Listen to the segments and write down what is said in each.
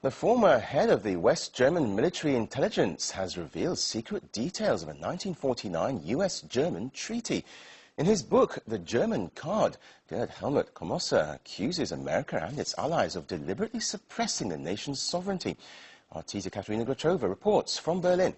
The former head of the West German military intelligence has revealed secret details of a 1949 US-German treaty. In his book, The German Card, Helmut Komosser accuses America and its allies of deliberately suppressing the nation's sovereignty. Our teaser Katerina Grachova reports from Berlin.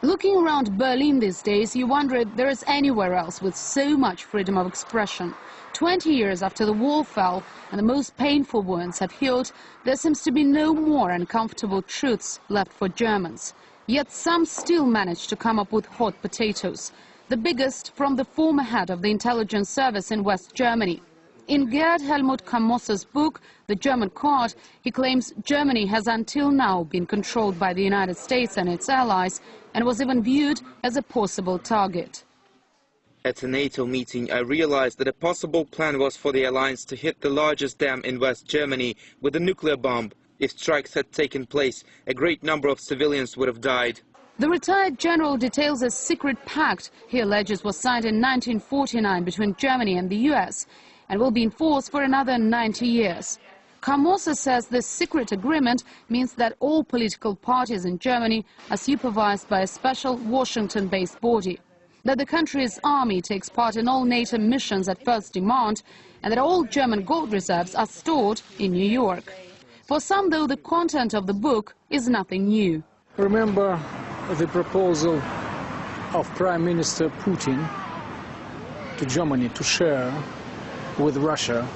Looking around Berlin these days, you wonder if there is anywhere else with so much freedom of expression. 20 years after the wall fell and the most painful wounds have healed, there seems to be no more uncomfortable truths left for Germans. Yet some still manage to come up with hot potatoes. The biggest from the former head of the intelligence service in West Germany. In Gerd Helmut Komosser's book, The German Card, he claims Germany has until now been controlled by the United States and its allies and was even viewed as a possible target. At a NATO meeting, I realized that a possible plan was for the alliance to hit the largest dam in West Germany with a nuclear bomb. If strikes had taken place, a great number of civilians would have died. The retired general details a secret pact he alleges was signed in 1949 between Germany and the US and will be in force for another 90 years. Komosser says this secret agreement means that all political parties in Germany are supervised by a special Washington-based body, that the country's army takes part in all NATO missions at first demand, and that all German gold reserves are stored in New York. For some, though, the content of the book is nothing new. Remember the proposal of Prime Minister Putin to Germany to share with Russia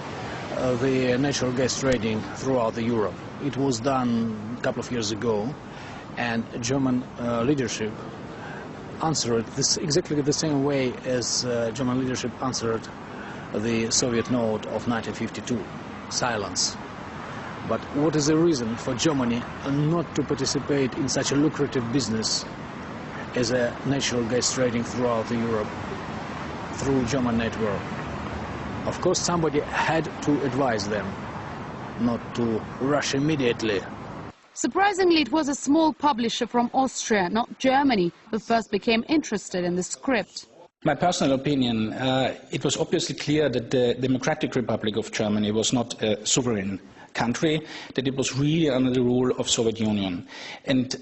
the natural gas trading throughout Europe. It was done a couple of years ago, and German leadership answered this exactly the same way as German leadership answered the Soviet note of 1952, silence. But what is the reason for Germany not to participate in such a lucrative business as a natural gas trading throughout Europe through German network? Of course, somebody had to advise them not to rush immediately. Surprisingly, it was a small publisher from Austria, not Germany, who first became interested in the script. My personal opinion, it was obviously clear that the Democratic Republic of Germany was not a sovereign country, that it was really under the rule of Soviet Union. And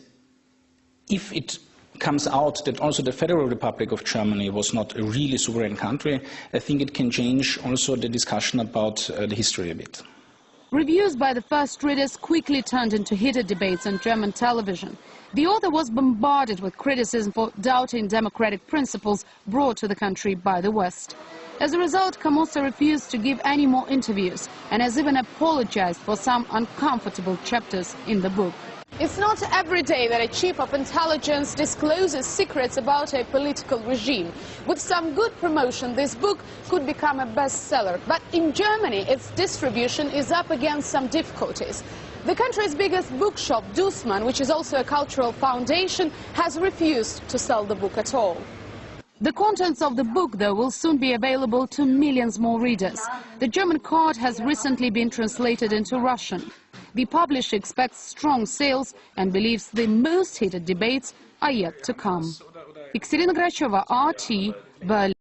if it comes out that also the Federal Republic of Germany was not a really sovereign country, I think it can change also the discussion about the history a bit. Reviews by the first readers quickly turned into heated debates on German television. The author was bombarded with criticism for doubting democratic principles brought to the country by the West. As a result, Komosser refused to give any more interviews and has even apologized for some uncomfortable chapters in the book. It's not every day that a chief of intelligence discloses secrets about a political regime. With some good promotion, this book could become a bestseller. But in Germany, its distribution is up against some difficulties. The country's biggest bookshop, Dussmann, which is also a cultural foundation, has refused to sell the book at all. The contents of the book, though, will soon be available to millions more readers. The German Card has recently been translated into Russian. The publisher expects strong sales and believes the most heated debates are yet to come. Katerina Grachova, RT, Berlin.